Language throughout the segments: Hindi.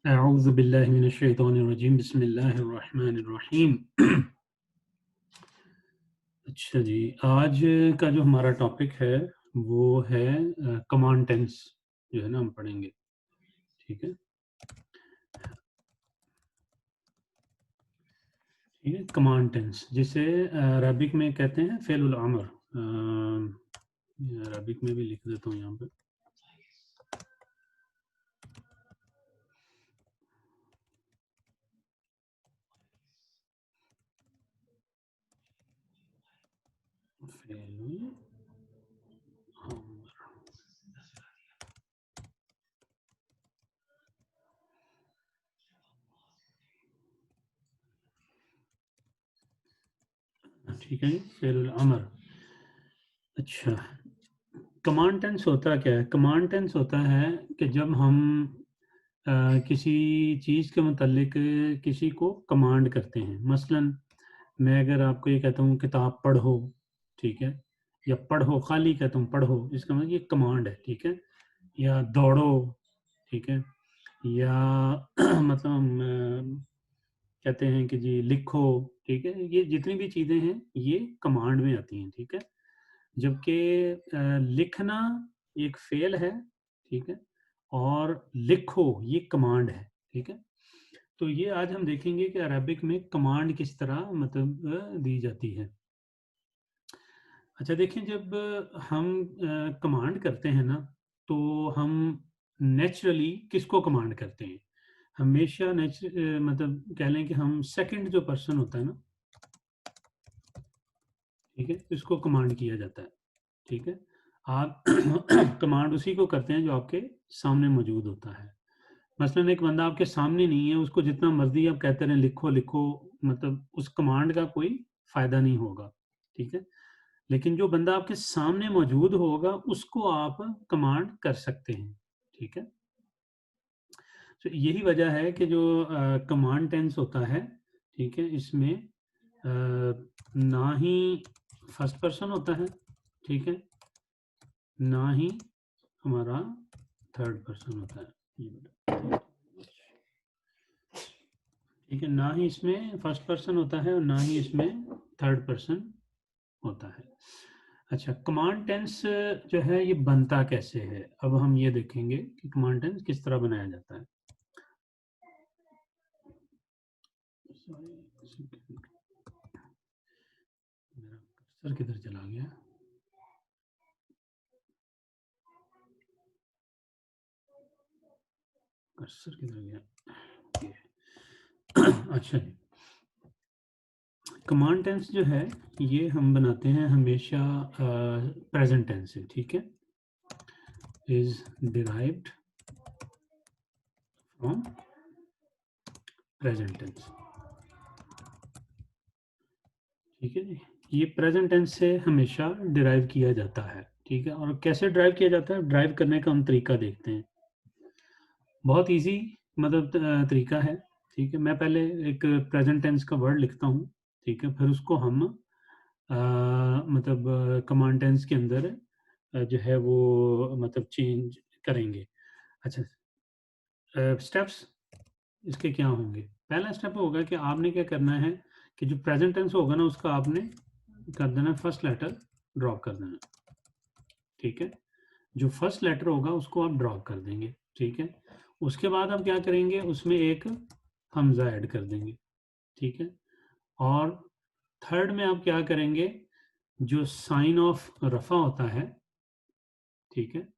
अऊज़ु बिल्लाहि मिनश शैतानिर रजीम बिस्मिल्लाहिर रहमानिर रहीम। अच्छा जी, आज का जो हमारा टॉपिक है वो है कमांड टेंस जो है ना हम पढ़ेंगे, ठीक है? ठीक है, कमांड टेंस जिसे अरबिक में कहते हैं फ़िअलुल अमर। अरबिक में भी लिख देता हूँ यहाँ पे। फ़िअलुल अमर। ठीक है, फ़िअलुल अमर। अच्छा, कमांड टेंस होता क्या है? कमांड टेंस होता है कि जब हम किसी चीज़ के मुतल्लिक किसी को कमांड करते हैं। मसलन मैं अगर आपको ये कहता हूँ किताब पढ़ो, ठीक है? या पढ़ो, खाली कहता हूँ पढ़ो, इसका मतलब ये कमांड है, ठीक है? या दौड़ो, ठीक है? या मतलब कहते हैं कि जी लिखो, ठीक है? ये जितनी भी चीज़ें हैं, ये कमांड में आती हैं, ठीक है? जबकि लिखना एक फ़ेल है, ठीक है? और लिखो ये कमांड है, ठीक है? तो ये आज हम देखेंगे कि अरबिक में कमांड किस तरह मतलब दी जाती है। अच्छा देखिए, जब हम कमांड करते हैं ना, तो हम नेचुरली किसको कमांड करते हैं? हमेशा मतलब कह लें कि हम सेकंड जो पर्सन होता है ना, ठीक है? इसको कमांड किया जाता है, ठीक है? आप कमांड उसी को करते हैं जो आपके सामने मौजूद होता है। मसलन एक बंदा आपके सामने नहीं है, उसको जितना मर्ज़ी आप कहते रहें लिखो, लिखो, मतलब उस कमांड का कोई फ़ायदा नहीं होगा, ठीक है? लेकिन जो बंदा आपके सामने मौजूद होगा, उसको आप कमांड कर सकते हैं, ठीक है? तो यही वजह है कि जो कमांड टेंस होता है, ठीक है? इसमें ना ही फर्स्ट पर्सन होता है, ठीक है? ना ही हमारा थर्ड पर्सन होता है। ये बेटा, ठीक है? ना ही इसमें फर्स्ट पर्सन होता है और ना ही इसमें थर्ड पर्सन होता है। अच्छा, कमांड टेंस जो है ये बनता कैसे है? अब हम ये देखेंगे कि कमांड टेंस किस तरह बनाया जाता है। सॉरी, मेरा कर्सर किधर चला गया? कर्सर किधर गया? अच्छा जी, कमांड टेंस जो है ये हम बनाते हैं हमेशा प्रेजेंट टेंस से, ठीक है? Is derived from present tense, ठीक है जी? ये प्रेजेंट टेंस से हमेशा डिराइव किया जाता है, ठीक है? और कैसे ड्राइव किया जाता है? ड्राइव करने का हम तरीका देखते हैं। बहुत ईज़ी मतलब तरीका है, ठीक है? मैं पहले एक प्रेज़ेंट टेंस का वर्ड लिखता हूँ, ठीक है? फिर उसको हम मतलब कमांड टेंस के अंदर जो है वो मतलब चेंज करेंगे। अच्छा, स्टेप्स इसके क्या होंगे? पहला स्टेप होगा कि आपने क्या करना है कि जो प्रेज़ेंट टेंस होगा ना, उसका आपने कर देना है फर्स्ट लेटर ड्रॉप कर देना है, ठीक है? जो फर्स्ट लेटर होगा उसको आप ड्रॉप कर देंगे, ठीक है? उसके बाद आप क्या करेंगे, उसमें एक हमज़ा ऐड कर देंगे, ठीक है? और थर्ड में आप क्या करेंगे, जो साइन ऑफ रफ़ा होता है, ठीक है?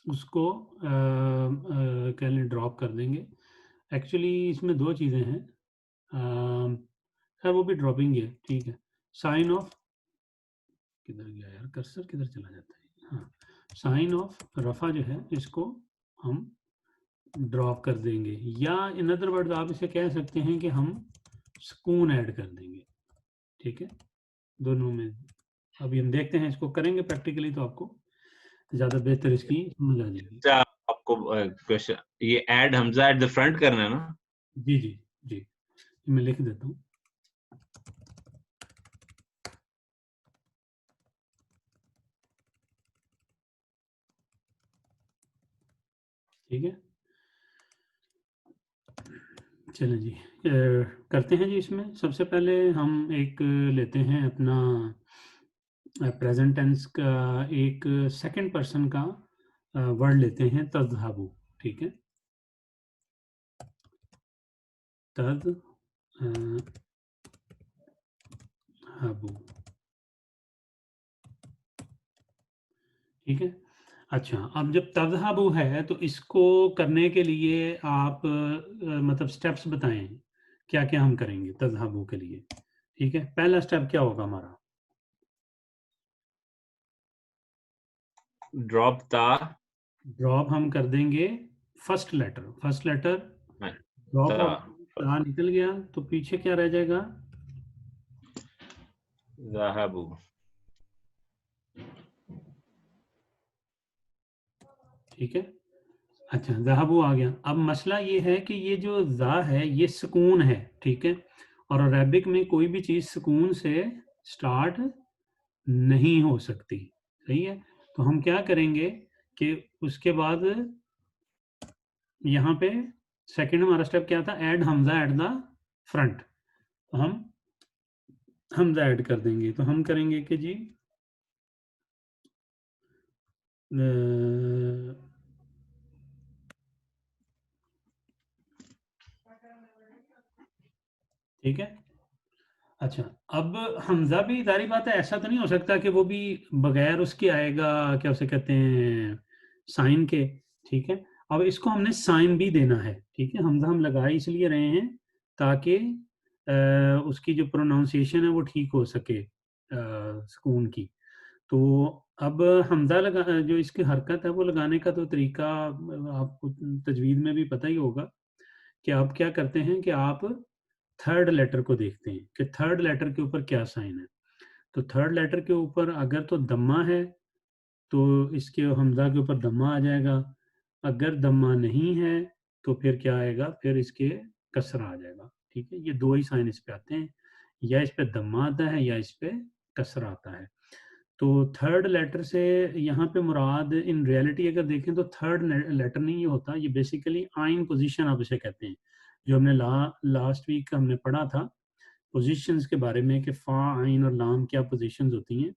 उसको कह लें ड्रॉप कर देंगे। एक्चुअली इसमें 2 चीज़ें हैं। खैर वो भी ड्रॉपिंग ही है, ठीक है? साइन ऑफ किधर गया यार, कर्सर किधर चला जाता है? हाँ, साइन ऑफ रफ़ा जो है इसको हम ड्रॉप कर देंगे, या इन अदर वर्ड्स आप इसे कह सकते हैं कि हम सुकून ऐड कर देंगे, ठीक है? दोनों में अभी हम देखते हैं, इसको करेंगे प्रैक्टिकली तो आपको ज़्यादा बेहतर इसकी समझ आ जाएगी। अच्छा, आपको क्वेश्चन ये add Hamza at the front करना है ना? जी, जी, जी। मैं लिख देता हूँ। ठीक है? चलें जी, करते हैं जी। इसमें सबसे पहले हम एक लेते हैं अपना प्रेजेंट टेंस का एक सेकंड पर्सन का वर्ड लेते हैं, तज़हबु। ठीक है, तज़हबु। ठीक है। अच्छा, अब जब तज़हबु है तो इसको करने के लिए आप मतलब स्टेप्स बताएं, क्या क्या हम करेंगे तज़हबु के लिए। ठीक है, पहला स्टेप क्या होगा हमारा? ड्रॉप ता, ड्रॉप हम कर देंगे फर्स्ट लेटर। ड्रॉप ता, ऑफ ता निकल गया तो पीछे क्या रह जाएगा? ज़हाबु। ठीक है। अच्छा, ज़हाबु आ गया। अब मसला ये है कि ये जो ज़ा है ये सुकून है। ठीक है, और अरबिक में कोई भी चीज़ सुकून से स्टार्ट नहीं हो सकती। सही है, तो हम क्या करेंगे कि उसके बाद यहाँ पे सेकंड हमारा स्टेप क्या था? Add Hamza at the front. तो हम हमजा ऐड कर देंगे। तो हम करेंगे कि जी ठीक है। अच्छा, अब हमजा भी जारी बात है, ऐसा तो नहीं हो सकता कि वो भी बगैर उसके आएगा, क्या उसे कहते हैं, साइन के। ठीक है, अब इसको हमने साइन भी देना है। ठीक है, हमजा हम लगा इसलिए रहे हैं ताकि उसकी जो प्रोनाउंसिएशन है वो ठीक हो सके, सुकून की। तो अब हमजा लगा, जो इसकी हरकत है वो लगाने का तो तरीका आपको तजवीद में भी पता ही होगा कि आप क्या करते हैं कि आप थर्ड लेटर को देखते हैं कि थर्ड लेटर के ऊपर क्या साइन है। तो थर्ड लेटर के ऊपर अगर तो दम्मा है तो इसके हमजा के ऊपर दम्मा आ जाएगा। अगर दम्मा नहीं है तो फिर क्या आएगा? फिर इसके कसरा आ जाएगा। ठीक है, ये दो ही साइन इस पे आते हैं, या इस पे दम्मा आता है या इस पे कसरा आता है। तो थर्ड लेटर से यहाँ पे मुराद इन रियलिटी अगर देखें तो थर्ड लेटर नहीं ये होता, ये बेसिकली आइन पोजीशन आप इसे कहते हैं। जो हमने लास्ट वीक हमने पढ़ा था पोजीशंस के बारे में कि फा, आइन और लाम क्या पोजीशंस होती हैं।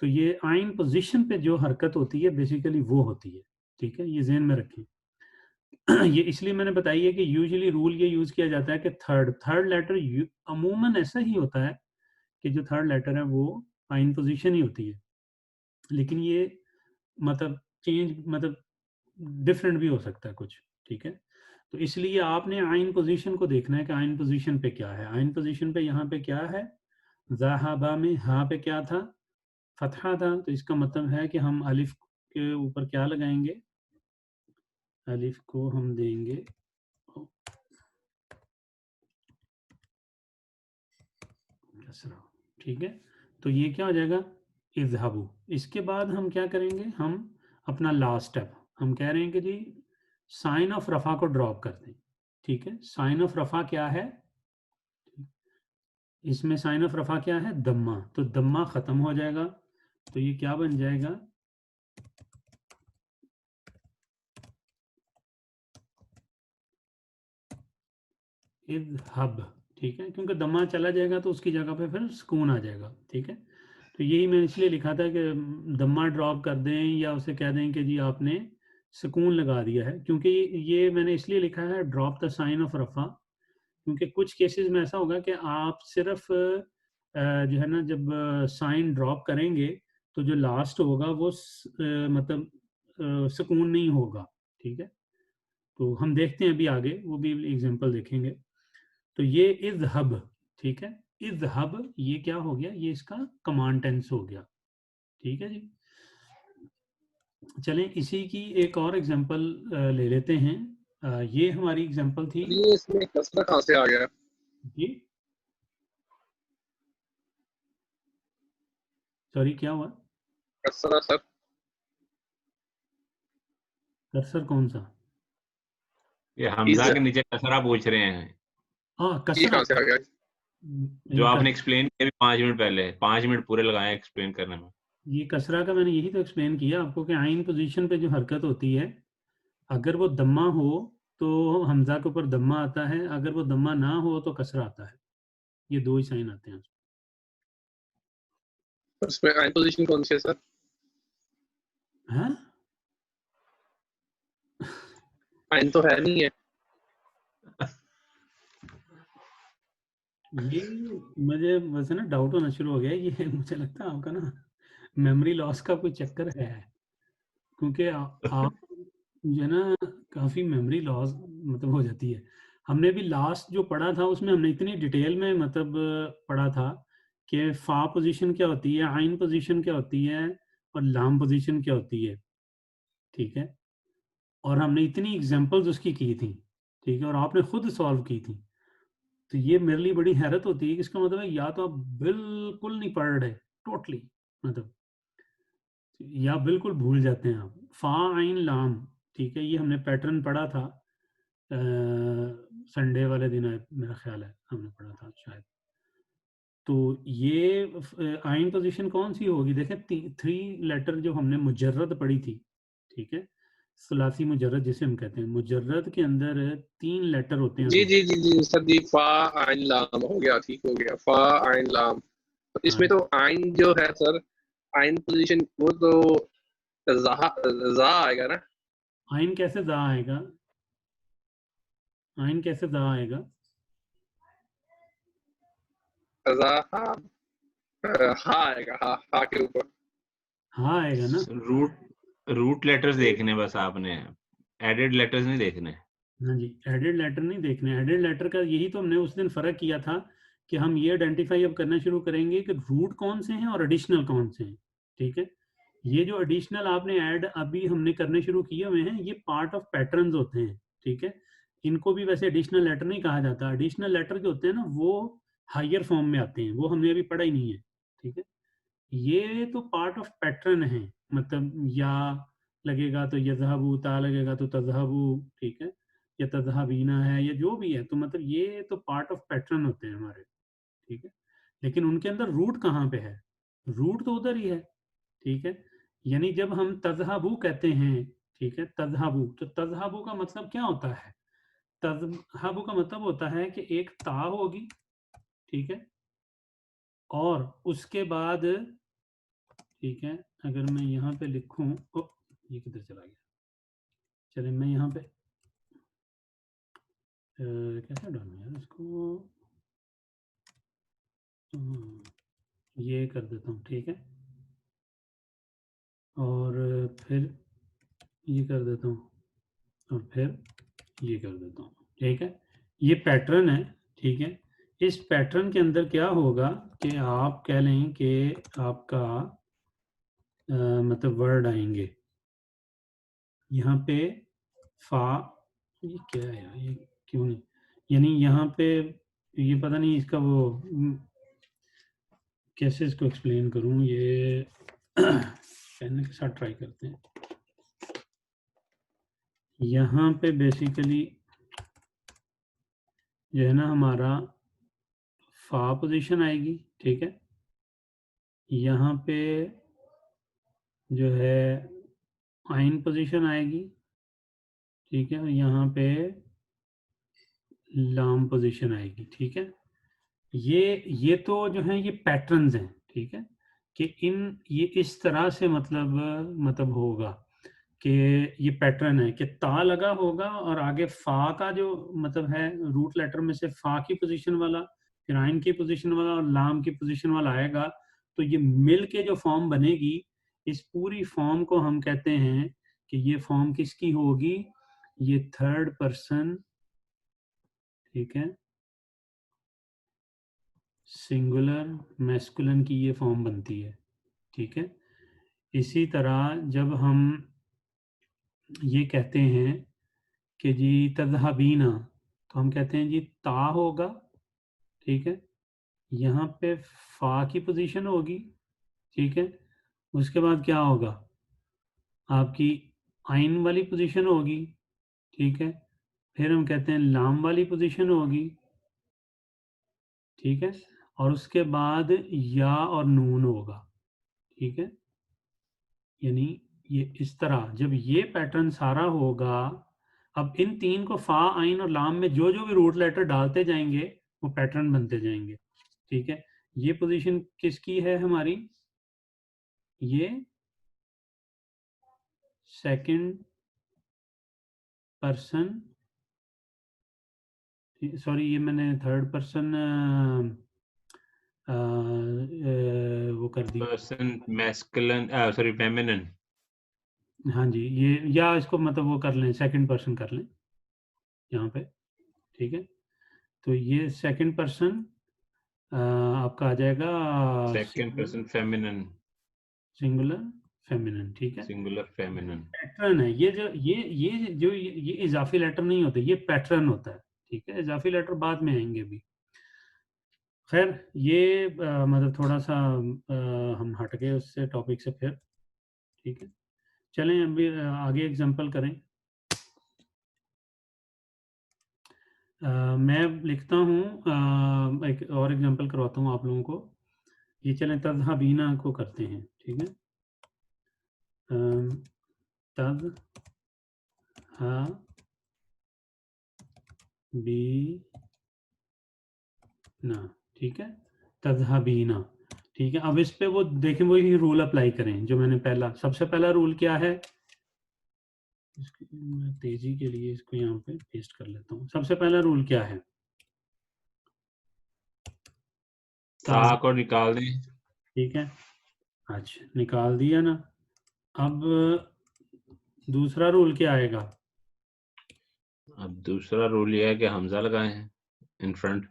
तो ये आइन पोजीशन पे जो हरकत होती है बेसिकली वो होती है। ठीक है, ये ज़हन में रखें। ये इसलिए मैंने बताई है कि यूजुअली रूल ये यूज़ किया जाता है कि थर्ड लेटर अमूमन ऐसा ही होता है कि जो थर्ड लेटर है वो आइन पोजीशन ही होती है। लेकिन ये मतलब चेंज मतलब डिफरेंट भी हो सकता है कुछ। ठीक है, तो इसलिए आपने आइन पोजीशन को देखना है कि आइन पोजीशन पे क्या है। आइन पोजीशन पे यहाँ पे क्या है? ज़हाबा में हा पे क्या था? फतहा था। तो इसका मतलब है कि हम अलिफ के ऊपर क्या लगाएंगे? अलिफ को हम देंगे कसरा। ठीक है, तो ये क्या हो जाएगा? इज़हाबु। इसके बाद हम क्या करेंगे? हम अपना लास्ट स्टेप हम कह रहे हैं कि जी साइन ऑफ रफ़ा को ड्रॉप कर दें। ठीक है, साइन ऑफ रफ़ा क्या है? इसमें साइन ऑफ रफ़ा क्या है? दम्मा। तो दम्मा ख़त्म हो जाएगा तो ये क्या बन जाएगा? इज़हब। ठीक है, क्योंकि दम्मा चला जाएगा तो उसकी जगह पे फिर सुकून आ जाएगा। ठीक है, तो यही मैंने इसलिए लिखा था कि दम्मा ड्रॉप कर दें या उसे कह दें कि जी आपने सुकून लगा दिया है, क्योंकि ये मैंने इसलिए लिखा है ड्रॉप द साइन ऑफ रफ़ा, क्योंकि कुछ केसेस में ऐसा होगा कि आप सिर्फ जो है ना जब साइन ड्रॉप करेंगे तो जो लास्ट होगा वो मतलब सुकून नहीं होगा। ठीक है, तो हम देखते हैं अभी आगे वो भी एग्जांपल देखेंगे। तो ये इज़हब। ठीक है, इज़हब ये क्या हो गया? ये इसका कमांड टेंस हो गया। ठीक है जी, चलें इसी की एक और एग्जांपल ले लेते हैं। ये हमारी एग्जांपल थी ये इसमें कसरा कहाँ से आ गया? जी, सॉरी क्या हुआ? कसरा सर, कर्सर कौन सा? ये हमजा इज के नीचे कसरा पूछ रहे हैं, हाँ, ये कसरा। कहाँ से आ गया? जो ये आपने एक्सप्लेन किया अभी 5 मिनट पहले। 5 मिनट पूरे लगाए एक्सप्लेन करने में। ये कसरा का मैंने यही तो एक्सप्लेन किया आपको कि आइन पोजीशन पे जो हरकत होती है अगर वो दम्मा हो तो हमजा के ऊपर दम्मा आता है, अगर वो दम्मा ना हो तो कसरा आता है। ये 2 ही साइन आते हैं। उसमें आइन पोजीशन कौन सी है सर? हाँ? आइन तो है नहीं है। ये मुझे वैसे ना डाउट होना शुरू हो गया है, ये मुझे लगता है आपका ना मेमोरी लॉस का कोई चक्कर है, क्योंकि आप जो है ना काफ़ी मेमोरी लॉस मतलब हो जाती है। हमने भी लास्ट जो पढ़ा था उसमें हमने इतनी डिटेल में मतलब पढ़ा था कि फ़ा पोजीशन क्या होती है, आइन पोजीशन क्या होती है और लाम पोजीशन क्या होती है, ठीक है? और हमने इतनी एग्जांपल्स उसकी की थी, ठीक है? और आपने खुद सॉल्व की थी। तो ये मेरे लिए बड़ी हैरत होती है कि इसका मतलब है या तो आप बिल्कुल नहीं पढ़ रहे, टोटली मतलब, या बिल्कुल भूल जाते हैं आप। फ़ा आइन लाम, ठीक है? ये हमने पैटर्न पढ़ा था संडे वाले दिन है, मेरा ख्याल है हमने पढ़ा था शायद। तो ये आइन पोजीशन कौन सी होगी? देखें 3 लेटर जो हमने मुजर्रद पढ़ी थी, ठीक है? सलासी मुजर्रद जिसे हम कहते हैं, मुजर्रद के अंदर 3 लेटर होते हैं जी रूट। जी जी जी सर जी, फा आइन लाम हो गया, ठीक हो गया, फा आइन लाम। तो हाँ, इसमें तो आइन जो है सर, आइन पोजीशन वो तो जा आएगा ना। आइन कैसे दा आएगा? आइन कैसे दा आएगा? जा हा, हा आएगा, हा हा के ऊपर। हाँ आएगा ना। रूट लेटर्स देखने बस आपने, एडेड लेटर्स नहीं देखने। हाँ जी, एडेड लेटर नहीं देखने। एडेड लेटर का यही तो हमने उस दिन फ़र्क किया था कि हम ये आइडेंटिफाई अब करना शुरू करेंगे कि रूट कौन से हैं और एडिशनल कौन से हैं, ठीक है? ये जो एडिशनल आपने ऐड अभी हमने करने शुरू किए हुए हैं, ये पार्ट ऑफ पैटर्न्स होते हैं, ठीक है? इनको भी वैसे एडिशनल लेटर नहीं कहा जाता। एडिशनल लेटर जो होते हैं ना, वो हायर फॉर्म में आते हैं, वो हमने अभी पढ़ा ही नहीं है, ठीक है? ये तो पार्ट ऑफ पैटर्न है, मतलब या लगेगा तो यज़हबू, ता लगेगा तो तज़हबू, ठीक है? या तज़हबीना है या जो भी है, तो मतलब ये तो पार्ट ऑफ पैटर्न होते हैं हमारे, ठीक है? लेकिन उनके अंदर रूट कहाँ पे है? रूट तो उधर ही है, ठीक है? यानी जब हम तज़हबू कहते हैं, ठीक है? तज़हबू, तो तज़हबू का मतलब क्या होता है? तज़हबू का मतलब होता है कि एक ता होगी, ठीक है? और उसके बाद, ठीक है, अगर मैं यहाँ पे लिखूँ, ओ ये किधर चला गया? चलिए मैं यहाँ पे कैसे डालूँ यार इसको? ये कर देता हूँ, ठीक है? और फिर ये कर देता हूँ और फिर ये कर देता हूँ, ठीक है? ये पैटर्न है, ठीक है? इस पैटर्न के अंदर क्या होगा कि आप कह लें कि आपका मतलब वर्ड आएंगे यहाँ पे। फा, ये क्या है यार, ये क्यों नहीं, यानी यहाँ पे ये पता नहीं इसका वो कैसे इसको एक्सप्लेन करूँ, ये पेन के साथ ट्राई करते हैं। यहाँ पे बेसिकली जो है ना हमारा फा पोजीशन आएगी, ठीक है? यहाँ पे जो है आइन पोजीशन आएगी, ठीक है? यहाँ पे लाम पोजीशन आएगी, ठीक है? ये तो जो है ये पैटर्न्स हैं, ठीक है? कि ये इस तरह से मतलब होगा कि ये पैटर्न है कि ता लगा होगा और आगे फा का जो मतलब है रूट लेटर में से फा की पोजीशन वाला, फिर आइन की पोजीशन वाला और लाम की पोजीशन वाला आएगा, तो ये मिल के जो फॉर्म बनेगी, इस पूरी फॉर्म को हम कहते हैं कि ये फॉर्म किसकी होगी? ये थर्ड पर्सन, ठीक है, सिंगुलर मैस्कुलिन की ये फॉर्म बनती है, ठीक है? इसी तरह जब हम ये कहते हैं कि जी तज़हबीना, तो हम कहते हैं जी ता होगा, ठीक है? यहाँ पे फा की पोजीशन होगी, ठीक है? उसके बाद क्या होगा? आपकी आइन वाली पोजीशन होगी, ठीक है? फिर हम कहते हैं लाम वाली पोजीशन होगी, ठीक है? और उसके बाद या और नून होगा, ठीक है? यानी ये इस तरह जब ये पैटर्न सारा होगा, अब इन तीन को फा, आइन और लाम में जो जो भी रूट लेटर डालते जाएंगे वो पैटर्न बनते जाएंगे। ठीक है, ये पोजीशन किसकी है हमारी, ये सेकंड पर्सन, सॉरी ये मैंने थर्ड पर्सन वो कर दी। Person masculine, sorry feminine. हाँ जी, ये या इसको मतलब वो कर लें, सेकंड पर्सन कर लें यहाँ पे। ठीक है, तो ये सेकंड पर्सन आपका आ जाएगा second person feminine, singular feminine. ठीक है, सिंगुलर फेमिनिन। पैटर्न है ये जो ये इजाफी लेटर नहीं होते, ये पैटर्न होता है। ठीक है, इजाफी लेटर बाद में आएंगे भी। खैर ये मतलब थोड़ा सा हम हट गए उससे टॉपिक से फिर। ठीक है, चलें अभी आगे एग्जांपल करें। मैं लिखता हूँ, एक और एग्जांपल करवाता हूँ आप लोगों को। ये चलें तज़हबीना को करते हैं। ठीक है, तज़ हा बी ना। ठीक है, तज़हबीना। ठीक है, अब इस पे वो देखें, वही रूल अप्लाई करें जो मैंने पहला, सबसे पहला रूल क्या है, मैं तेजी के लिए इसको यहाँ पे पेस्ट कर लेता हूँ। सबसे पहला रूल क्या है, ता को निकाल दें। ठीक है, अच्छा निकाल दिया ना। अब दूसरा रूल क्या आएगा, अब दूसरा रूल ये है कि हमजा लगाए हैं इन फ्रंट।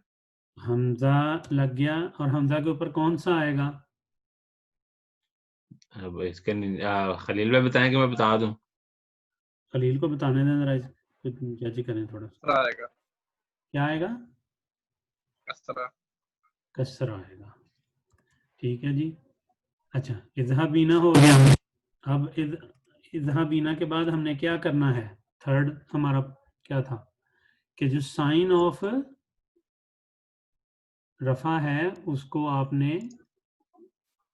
हमजा लग गया, और हमजा के ऊपर कौन सा आएगा, अब इसके खलील भाई बताएं कि मैं बता दूं। खलील को बताने दें जरा, इसको जज करें थोड़ा सा। कसरा आएगा, क्या आएगा, कसरा। कसरा आएगा। ठीक है जी, अच्छा इज़हाबीना हो गया। अब इज़हाबीना के बाद हमने क्या करना है, थर्ड हमारा क्या था कि जो साइन ऑफ रफा है उसको आपने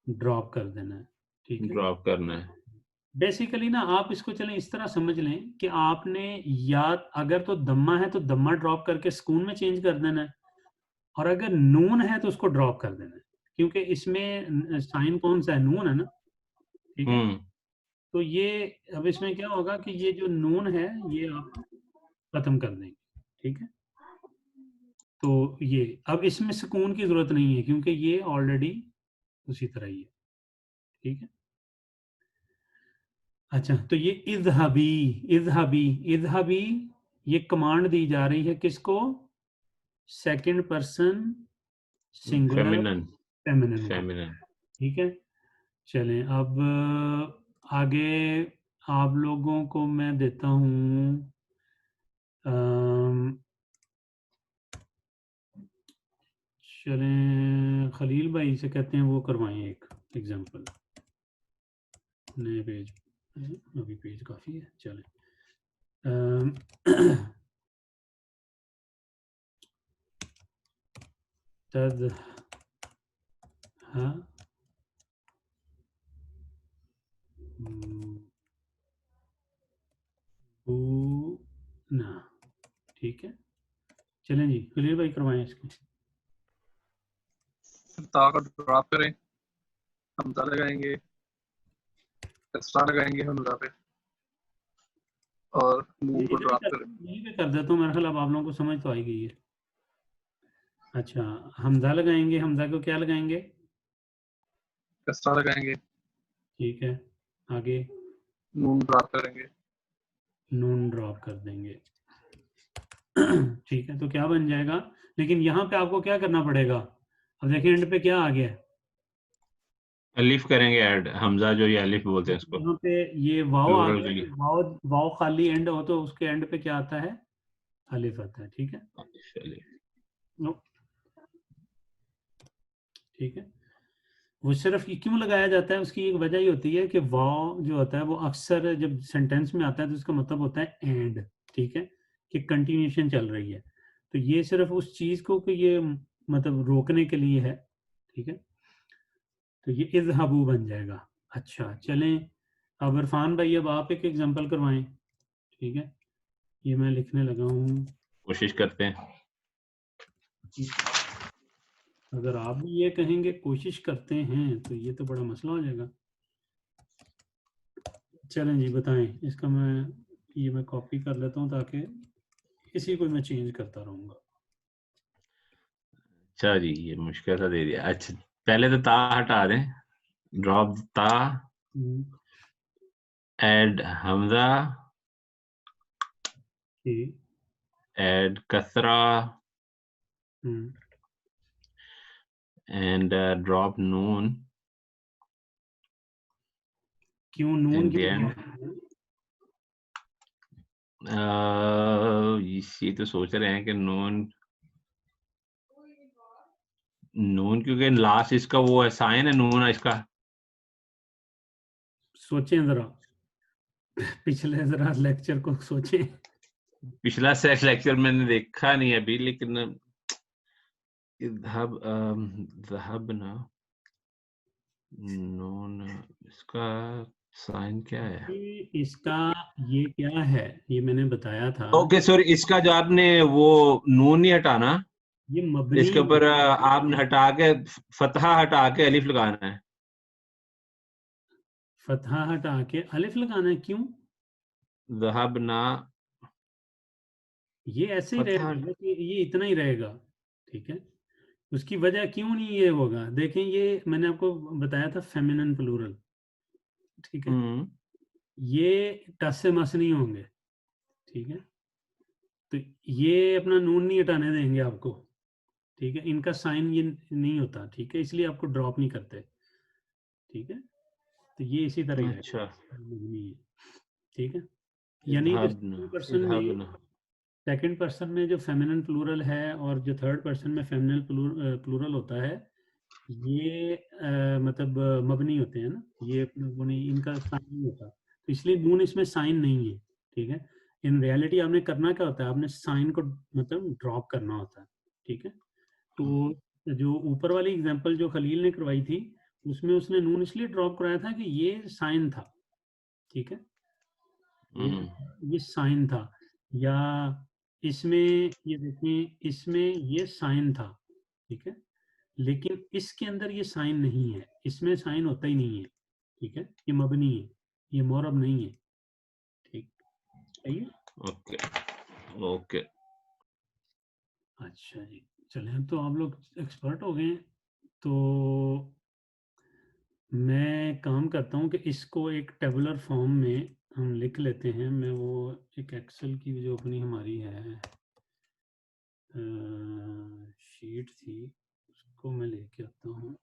ड्रॉप कर देना है। ठीक है, ड्रॉप करना है। बेसिकली ना आप इसको चलें इस तरह समझ लें कि आपने या अगर तो दम्मा है तो दम्मा ड्रॉप करके सुकून में चेंज कर देना है, और अगर नून है तो उसको ड्रॉप कर देना है, क्योंकि इसमें साइन कौन सा है, नून है ना। ठीक है, तो ये अब इसमें क्या होगा कि ये जो नून है ये आप खत्म कर देंगे। ठीक है, तो ये अब इसमें सुकून की जरूरत नहीं है क्योंकि ये ऑलरेडी उसी तरह ही है। ठीक है, अच्छा तो ये इज़हबी, इज़हबी, इज़हबी ये कमांड दी जा रही है किसको, second person singular feminine, feminine को। फेमिनिन। ठीक है, चलें अब आगे आप लोगों को मैं देता हूँ चलें खलील भाई से कहते हैं वो करवाएं एक एग्जांपल, नए पेज, अभी पेज काफ़ी है। चलें तद हाँ ना। ठीक है, चलें जी खलील भाई करवाएं इसको। ता को ड्रॉप करें, हमजा लगाएंगे, कसरा लगाएंगे हमजा पे, और नून को ड्रॉप करें। यहीं पे कर देता हूँ, मेरा ख्याल अब आप लोगों को समझ तो आई गई है। अच्छा हमजा लगाएंगे, हमजा को क्या लगाएंगे, कसरा लगाएंगे, ठीक है, आगे नून ड्रॉप करेंगे। नून ड्रॉप कर देंगे। ठीक है, तो क्या बन जाएगा, लेकिन यहाँ पे आपको क्या करना पड़ेगा, अब देखिए एंड पे क्या आ गया है, अलिफ करेंगे ऐड, हमजा जो ये अलिफ बोलते हैं इसको, यहाँ पे ये वाव आ प्लूरल गया, के लिए। वाव वाव खाली एंड हो तो उसके एंड पे क्या आता है, अलिफ आता है। ठीक है, चलिए। नो ठीक है, वो सिर्फ ये क्यों लगाया जाता है, उसकी एक वजह ही होती है कि वाव जो होता है वो अक्सर जब सेंटेंस में आता है तो उसका मतलब होता है एंड। ठीक है, कि कंटिन्यूशन चल रही है, तो ये सिर्फ उस चीज को कि ये मतलब रोकने के लिए है। ठीक है, तो ये इज़हबू बन जाएगा। अच्छा चलें अब इरफान भाई अब आप एक एग्जांपल करवाएं। ठीक है, ये मैं लिखने लगा हूँ। कोशिश करते हैं। अगर आप भी ये कहेंगे कोशिश करते हैं तो ये तो बड़ा मसला हो जाएगा। चलें जी, बताएं इसका। मैं कॉपी कर लेता हूँ ताकि इसी को मैं चेंज करता रहूँगा। अच्छा जी, ये मुश्किल सा दे दिया। अच्छा, पहले तो ता हटा दें, ड्रॉप ता, ऐड हमजा, ठीक। ऐड कसरा एंड ड्रॉप नून। क्यों नून In क्यों the end, किया? ये तो सोच रहे हैं कि नून क्योंकि लास्ट इसका वो है, साइन है नून इसका। सोचें जरा, पिछले जरा लेक्चर को सोचें। पिछला सेट लेक्चर मैंने देखा नहीं अभी, लेकिन ज़हबना नून, इसका साइन क्या है? इसका ये क्या है, ये मैंने बताया था। ओके सॉरी, इसका जो आपने वो नून नहीं हटाना, ये मबनी इसके ऊपर आपने हटा के फतहा हटा के अलिफ लगाना है। फतहा हटा के अलिफ लगाना है। क्यों? ज़हबना ये ऐसे ही फतहा। रहेगा कि ये इतना ही रहेगा, ठीक है। उसकी वजह क्यों नहीं ये होगा, देखें, ये मैंने आपको बताया था फेमिनिन प्लूरल, ठीक है। ये टस से मस नहीं होंगे, ठीक है। तो ये अपना नून नहीं हटाने देंगे आपको, ठीक है। इनका साइन ये नहीं होता, ठीक है, इसलिए आपको ड्रॉप नहीं करते, ठीक है। तो ये इसी तरह ही अच्छा, रहेगा, मबनी है, ठीक है। यानी जो इज़हबना इज़हबना। सेकंड पर्सन में जो फेमिनिन प्लूरल है और जो थर्ड पर्सन में फेमिनिन प्लूरल होता है, ये मतलब मबनी होते हैं ना, ये वो नहीं, इनका साइन नहीं होता, तो इसलिए नून इसमें साइन नहीं है, ठीक है। इन रियलिटी आपने करना क्या होता है, आपने साइन को मतलब ड्रॉप करना होता है, ठीक है। तो जो ऊपर वाली एग्जांपल जो खलील ने करवाई थी, उसमें उसने नून इसलिए ड्रॉप कराया था कि ये साइन था, ठीक है। ये ये साइन था, या इसमें ये देखें, इसमें ये साइन था, ठीक है। लेकिन इसके अंदर ये साइन नहीं है, इसमें साइन होता ही नहीं है, ठीक है। ये मबनी है, ये मोरब नहीं है, ठीक है। Okay okay. अच्छा जी, चलें, तो आप लोग एक्सपर्ट हो गए हैं। तो मैं काम करता हूँ कि इसको एक टेबुलर फॉर्म में हम लिख लेते हैं। मैं वो एक एक्सेल की जो अपनी हमारी है शीट थी, उसको मैं लेके आता हूँ।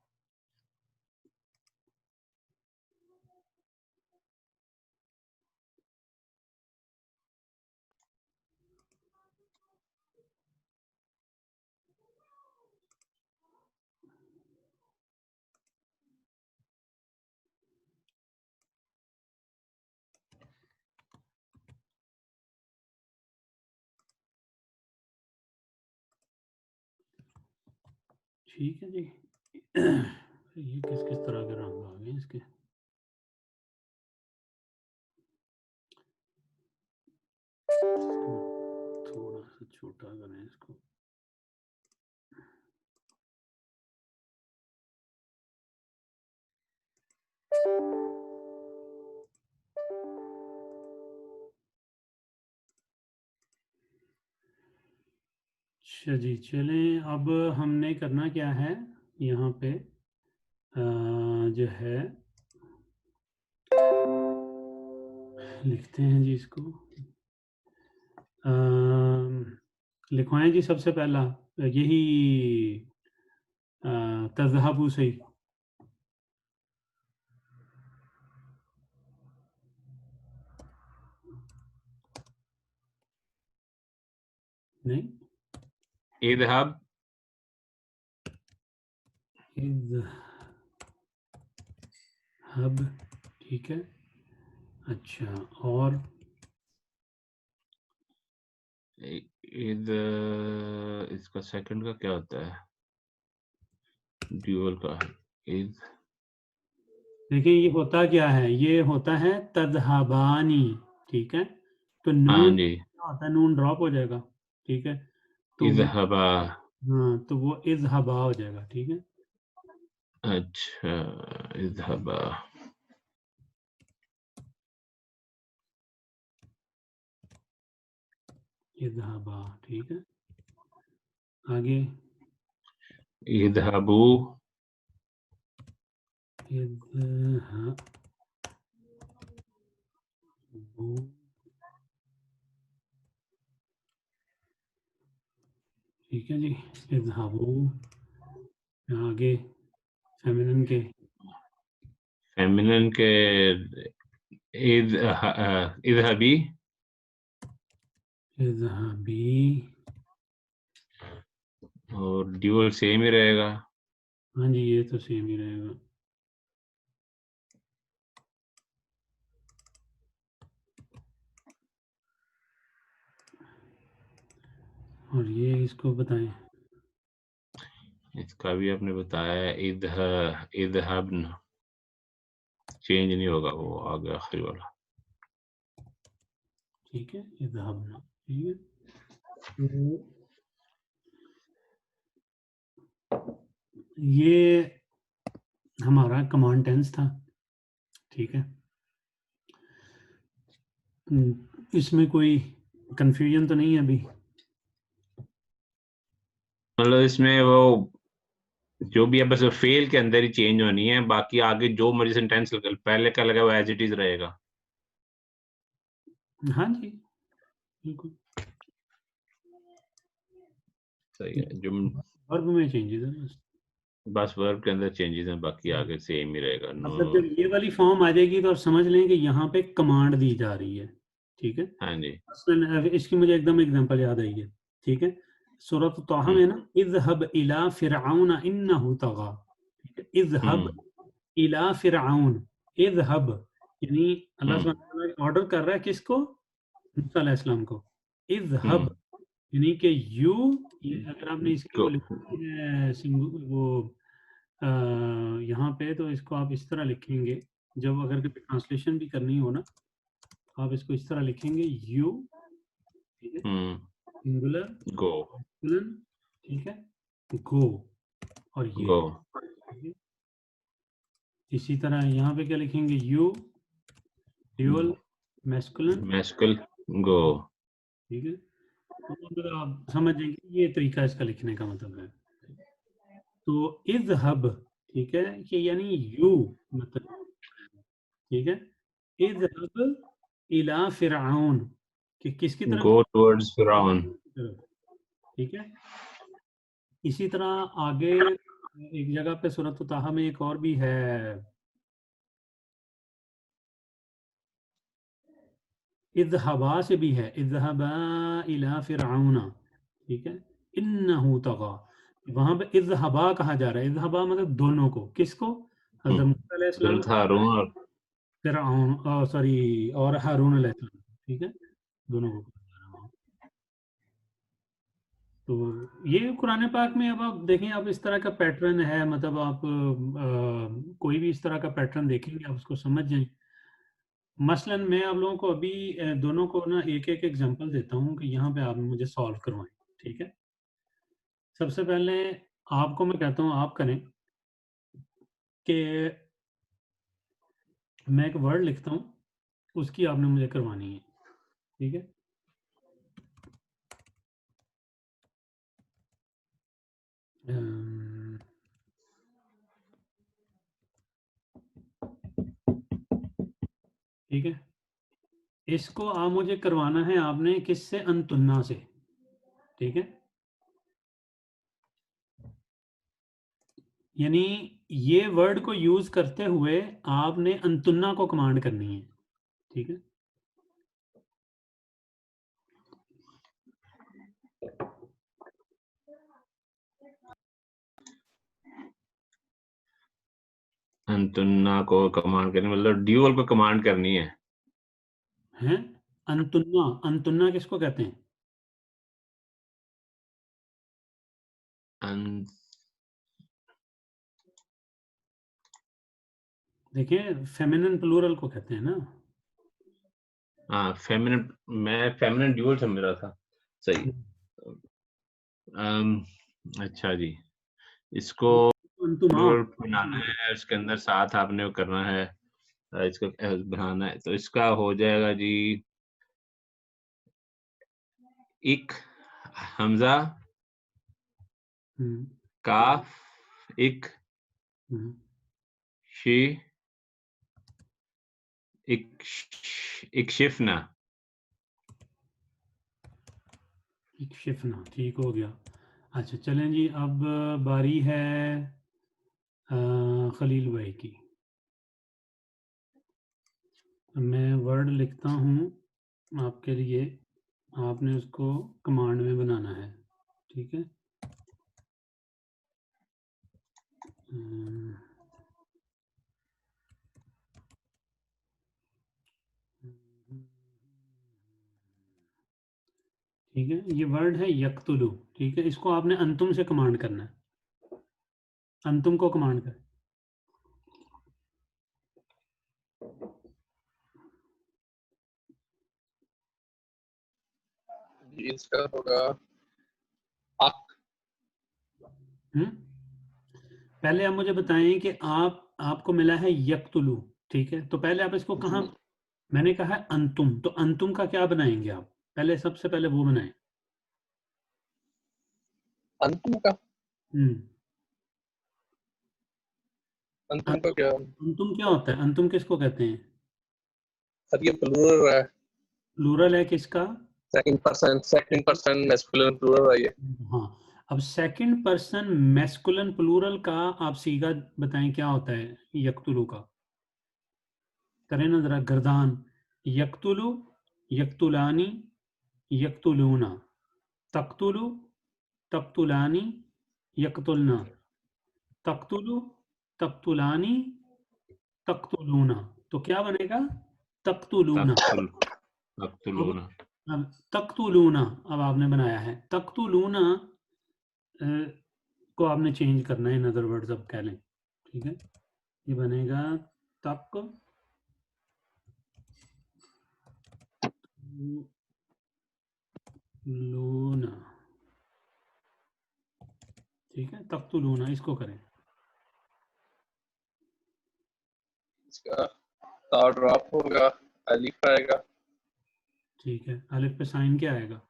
ठीक है जी। ये किस किस तरह के रंग आ गए इसके। थोड़ा सा छोटा करें इसको। अच्छा जी, चलें, अब हमने करना क्या है यहाँ पे, जो है लिखते हैं जी इसको। लिखवाएं जी, सबसे पहला यही तज़हबु से ही। नहीं, इज़हब हब, ठीक है। अच्छा, और इद, इसका सेकंड का क्या होता है? ड्यूअल का इज। देखिए, ये होता क्या है, ये होता है तज़हबानी, ठीक है। तो हाँ नून जी। आता है नून ड्रॉप हो जाएगा, ठीक है, तो इज़हबा, हाँ तो वो इज़हबा हो जाएगा, ठीक है। अच्छा इज़हबा, इज़हबा, ठीक है। आगे इज़हबू, इज़हबू, ठीक है जी, इज़हबू। आगे फेमिनिन के फेमिनिन के इज़हबी, इज़हबी, और ड्यूअल सेम ही रहेगा। हाँ जी ये तो सेम ही रहेगा। और ये इसको बताएं, इसका भी आपने बताया इज़हबन, चेंज नहीं होगा, वो आगे आखिरी वाला। ठीक है, इज़हबना, ठीक है। तो ये हमारा कमांड टेंस था, ठीक है। इसमें कोई कंफ्यूजन तो नहीं है अभी? मतलब इसमें वो जो भी है बस फेल के अंदर ही चेंज होनी है, बाकी आगे जो मर्जी सेंटेंस पहले का लगा वो एज इट इज रहेगा। हाँ जी, बिल्कुल सही है, जो वर्ब में चेंजेस है बस। बस वर्ब के अंदर चेंजेस हैं, बाकी आगे सेम ही रहेगा। नो, मतलब जब ये वाली फॉर्म आ जाएगी तो आप समझ लें कि यहाँ पे कमांड दी जा रही है, ठीक है। हाँ जी। मसलन इसकी मुझे एकदम एग्जांपल याद आई है, ठीक है। सूरत तौहा में ना, इज़हब इला फिरऔन इन्नहु तगा, ठीक है। इज़हब हम्म इला फिरऔन, इज़हब यानी अल्लाह हम्म सुब्हानहू व तआला ऑर्डर कर रहा है किसको? मूसा अलैहिस्सलाम को। इज़हब हम्म यानी कि यू, अगर आपने इसकी को वो लिखी है वो अ, यहाँ पे तो इसको आप इस तरह लिखेंगे, जब अगर कभी ट्रांसलेशन भी करनी हो ना, तो आप इसको इस तरह लिखेंगे यू, ठीक है, सिंगुलर गो मैस्कुलिन, ठीक है, गो, और ये, गो ठीक है। इसी तरह यहाँ पे क्या लिखेंगे? यू ड्यूअल मैस्कुलिन, मैस्कुल गो। ठीक है। तो अगर आप समझ जाएंगे ये तरीका इसका लिखने का मतलब है। तो इज़हब, ठीक है, कि यानी यू, मतलब, ठीक है। इज़हब इला फिरऔन, कि किसकी तरफ? गो टुवर्ड्स फिरौन। तरफ, ठीक है। इसी तरह आगे एक जगह पे सूरत ताहा में एक और भी है, इज़हबा से भी है, इज़हबा इला फिरऔना, ठीक है, इन्नहु तगा। वहां पे इज़हबा कहा जा रहा है, इज़हबा मतलब दोनों को, किसको? हज़रत मूसा अलैहिस्सलाम हजरत हारून और फिरऔन, सॉरी, और हारून अलैहिस्सलाम, ठीक है, दोनों को कहा जा रहा है वहाँ। तो ये कुरान पाक में, अब आप देखें, आप इस तरह का पैटर्न है, मतलब आप कोई भी इस तरह का पैटर्न देखेंगे आप उसको समझ जाएं। मसलन मैं आप लोगों को अभी दोनों को ना एक एक एग्जांपल देता हूँ कि यहाँ पे आप मुझे सॉल्व करवाएं, ठीक है। सबसे पहले आपको मैं कहता हूँ आप करें कि मैं एक वर्ड लिखता हूँ, उसकी आपने मुझे करवानी है, ठीक है। अम, ठीक है, इसको आप मुझे करवाना है आपने किससे? अंतुन्ना से, ठीक है। यानी ये वर्ड को यूज करते हुए आपने अंतुन्ना को कमांड करनी है, ठीक है। अंतुन्ना को कमांड करनी, मतलब ड्यूअल को कमांड करनी है। हैं? अंतुन्ना, अंतुन्ना किसको कहते हैं? अं, देखिए फेमिनिन प्लूरल को कहते हैं ना। हाँ फेमिनिन, मैं फेमिनिन ड्यूअल समझ रहा था। सही। अच्छा जी, इसको अंतुमा प्लूरल बनाना है, उसके अंदर साथ आपने वो करना है, इसको बनाना है, तो इसका हो जाएगा जी इक, हमजा, काफ, इक, शी, इक्शिफना। इक्शिफना, ठीक हो गया। अच्छा चलें जी, अब बारी है खलील भाई की। मैं वर्ड लिखता हूँ आपके लिए, आपने उसको कमांड में बनाना है, ठीक है। ठीक है, ये वर्ड है यक्तुलु, ठीक है। इसको आपने अंतुम से कमांड करना है, अंतुम को कमांड कर। इसका होगा अक। पहले आप मुझे बताएं कि आपको मिला है यक्तुलु, ठीक है। तो पहले आप इसको कहाँ, मैंने कहा है अंतुम, तो अंतुम का क्या बनाएंगे आप? पहले सबसे पहले वो बनाएं। अंतुम का, अंतुम का क्या? अंतुम क्या होता है? अंतुम किसको कहते हैं? सर ये प्लूरल है, प्लूरल है किसका? सेकंड पर्सन मैस्कुलिन प्लूरल है ये। हाँ, अब सेकंड पर्सन मैस्कुलिन प्लूरल का आप सीगा बताएं क्या होता है यक्तुलु का? करें ना जरा गर्दान। यक्तुलु, यक्तुलानी, यक्तुलूना, तक्तुलु, तक्तुलानी, यक्तुलना, तक्तुलु, तक्तुलानी, तक्तुलूना। तो क्या बनेगा? तक्तुलूना। तक्तुलूना। अब तक्तुलूना अब आपने बनाया है, तक्तुलूना को आपने चेंज करना है, इन अदर वर्ड्स अब कह लें, ठीक है। ये बनेगा तक लूना, ठीक है। तक्तुलूना इसको करें। इसका ता ड्रॉप होगा, अलिफ आएगा, ठीक है, अलिफ पे साइन क्या आएगा?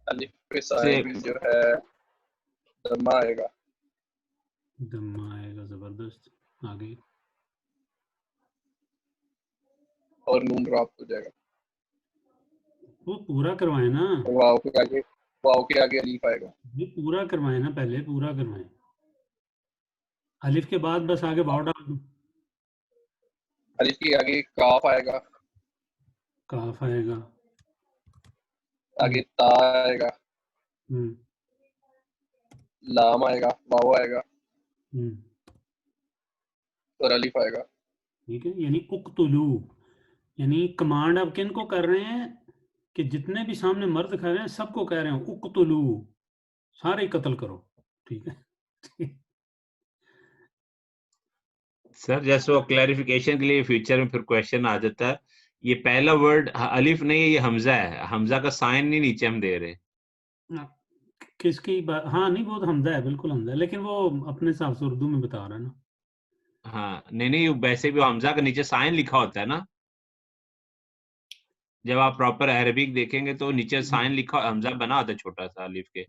अलिफ पे साइन जो है दम्मा आएगा, दम्मा आएगा, जबरदस्त, आगे। और नून ड्रॉप हो जाएगा। वो पूरा करवाएं ना, वाव के आगे अलिफ आएगा। ये पूरा करवाएं ना, पहले पूरा करवाएं। अलिफ के बाद बस आगे वाव डाल दो। अलिफ के आगे काफ आएगा, काफ आएगा, आगे ता आएगा, लाम आएगा, वाव आएगा, और अलिफ आएगा। ठीक है, यानी उक्तुलू, यानी कमांड आप किन को कर रहे हैं कि जितने भी सामने मर्द खड़े हैं सबको कह रहे हैं उक्तुलू, सारे कत्ल करो, ठीक है। सर जैसे वो क्लैरिफिकेशन के लिए फ्यूचर में फिर क्वेश्चन आ जाता है, ये पहला वर्ड अलिफ नहीं है, ये हमजा है, हमजा का साइन नहीं नीचे हम दे रहे। किसकी बात? हाँ नहीं, वो तो हमजा है, बिल्कुल हमजा है, लेकिन वो अपने हिसाब से उर्दू में बता रहा है ना। हाँ नहीं नहीं, वैसे भी हमजा का नीचे साइन लिखा होता है ना, जब आप प्रॉपर अरबिक देखेंगे तो नीचे साइन लिखा, हमजा बना होता है छोटा सा अलिफ के।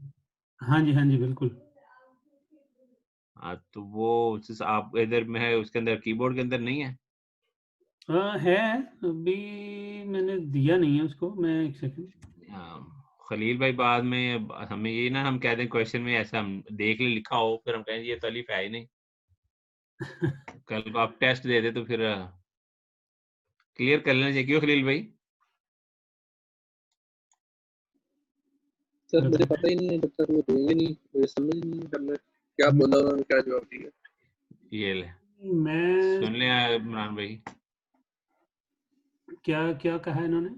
हाँ जी बिल्कुल। हाँ तो वो आप इधर में है, उसके अंदर कीबोर्ड के अंदर नहीं है। है, अभी मैंने दिया नहीं है उसको, मैं एक सेकंड। खलील भाई बाद में हमें ये ना हम कह दें क्वेश्चन में ऐसा हम देख ले लिखा हो, फिर हम कहें ये तो अलिफ है ही नहीं। कल आप टेस्ट दे दे तो फिर क्लियर कर लेना चाहिए, क्यों खलील भाई? सर मुझे पता ही नहीं है, जब तक वो देंगे नहीं मुझे समझ नहीं हमने क्या बोला, उन्होंने क्या जवाब दिया। ये ले, मैं सुन ले इमरान भाई, क्या क्या कहा इन्होंने?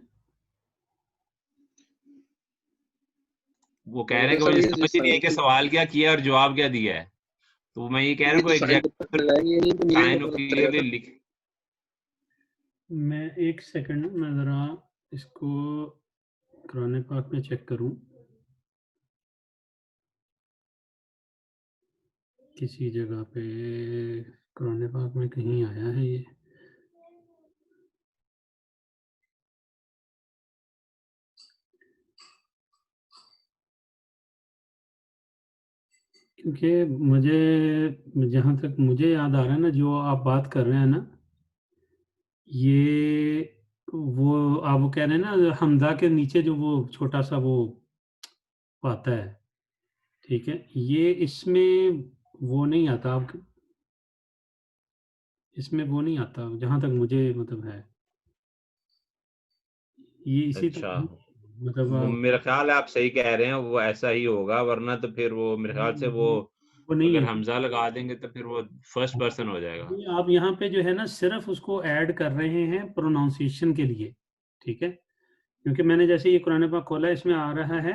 वो कह रहे हैं कि मुझे समझ ही नहीं है कि सवाल क्या किया और जवाब क्या दिया है। तो मैं ये कह रहा ये हूँ तो कोई साइन एग्जैक्ट पता लगाएंगे, नहीं तो ये साइन पता चलेगा क्लियरली सर। लिख मैं 1 सेकंड मैं ज़रा इसको कुरान पाक में चेक करूँ। किसी जगह पे कुरान पाक में कहीं आया है ये? क्योंकि मुझे जहाँ तक मुझे याद आ रहा है ना, जो आप बात कर रहे हैं ना, ये वो आप वो कह रहे हैं ना हमज़ा के नीचे जो वो छोटा-सा वो आता है, ठीक है? ये इसमें वो नहीं आता आप इसमें वो नहीं आता, जहाँ तक मुझे मतलब है। ये इसी अच्छा, तरह मतलब वो मेरा ख्याल है आप सही कह रहे हैं, वो ऐसा ही होगा, वरना तो फिर वो मेरे ख्याल से वो नहीं अगर है। हमज़ा लगा देंगे तो फिर वो फर्स्ट पर्सन हो जाएगा। ये आप यहाँ पे जो है ना सिर्फ़ उसको ऐड कर रहे हैं प्रोनाउंसिएशन के लिए, ठीक है? क्योंकि मैंने जैसे ये कुरान पाक खोला इसमें आ रहा है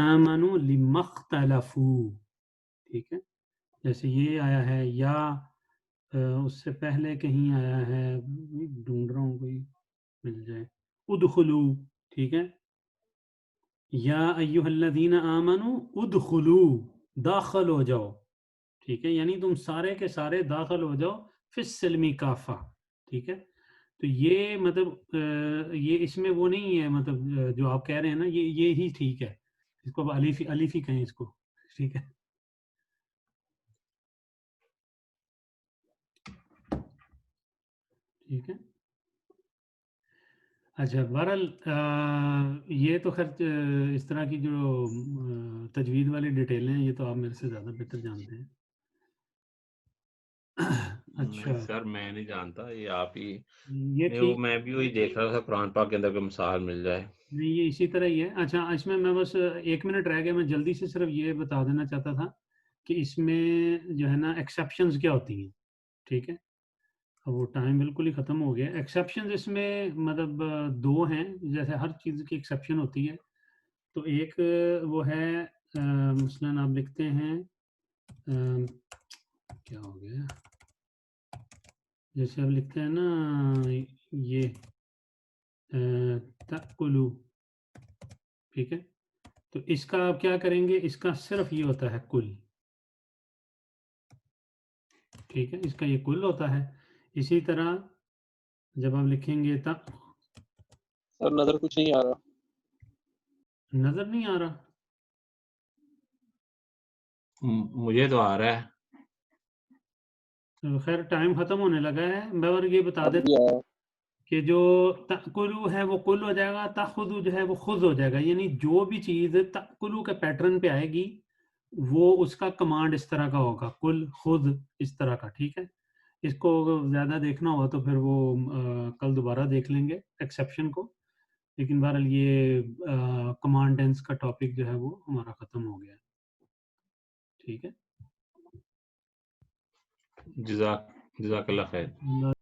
आमनू लिमख्तलफू, ठीक है? जैसे ये आया है या उससे पहले कहीं आया है, ढूँढ रहा हूँ कोई मिल जाए। उदखुलू, ठीक है? या अय्युहल्लज़ीना आमनू उदखुलू, दाखिल हो जाओ, ठीक है? यानी तुम सारे के सारे दाखिल हो जाओ फिस्सिल्मी काफ़ा, ठीक है? तो ये मतलब ये इसमें वो नहीं है मतलब जो आप कह रहे हैं ना ये ही ठीक है। इसको अब अलिफ ही कहें इसको, ठीक है? ठीक है? अच्छा बहरहाल ये तो खैर इस तरह की जो तजवीद वाली डिटेलें हैं ये तो आप मेरे से ज़्यादा बेहतर जानते हैं। नहीं अच्छा, सर, मैं नहीं जानता, ये आप ही ये नहीं, वो ठीक मैं भी वही देख रहा था कुरान पाक के अंदर कोई मिसाल मिल जाए। नहीं, ये इसी तरह ही है। अच्छा, इसमें मैं बस 1 मिनट रह गया, मैं जल्दी से सिर्फ़ ये बता देना चाहता था कि इसमें जो है ना एक्सेप्शंस क्या होती हैं, ठीक है? अब वो टाइम बिल्कुल ही ख़त्म हो गया। एक्सेप्शंस इसमें मतलब 2 हैं, जैसे हर चीज़ की एक्सेप्शन होती है। तो एक वो है मसलन आप लिखते हैं क्या हो गया? जैसे आप लिखते हैं ना ये तअकुलू, ठीक है? तो इसका आप क्या करेंगे? इसका सिर्फ़ ये होता है कुल, ठीक है? इसका ये कुल होता है। इसी तरह जब आप लिखेंगे त सर नजर कुछ नहीं आ रहा। नज़र नहीं आ रहा? मुझे तो आ रहा है। तो ख़ैर टाइम ख़त्म होने लगा है। मैं और ये बता अब देता भी आया। कि जो तअकुलू है वो कुल हो जाएगा, तख़ुदू जो है वो खुज़ हो जाएगा। यानी जो भी चीज़ तअकुलू के पैटर्न पे आएगी, वो उसका कमांड इस तरह का होगा, कुल, खुज़ इस तरह का, ठीक है? इसको ज़्यादा देखना हुआ तो फिर वो कल दोबारा देख लेंगे एक्सेप्शन को। लेकिन बहरहाल ये कमांड टेंस का टॉपिक जो है वो हमारा ख़त्म हो गया है, ठीक है? जज़ाकल्लाह खैर।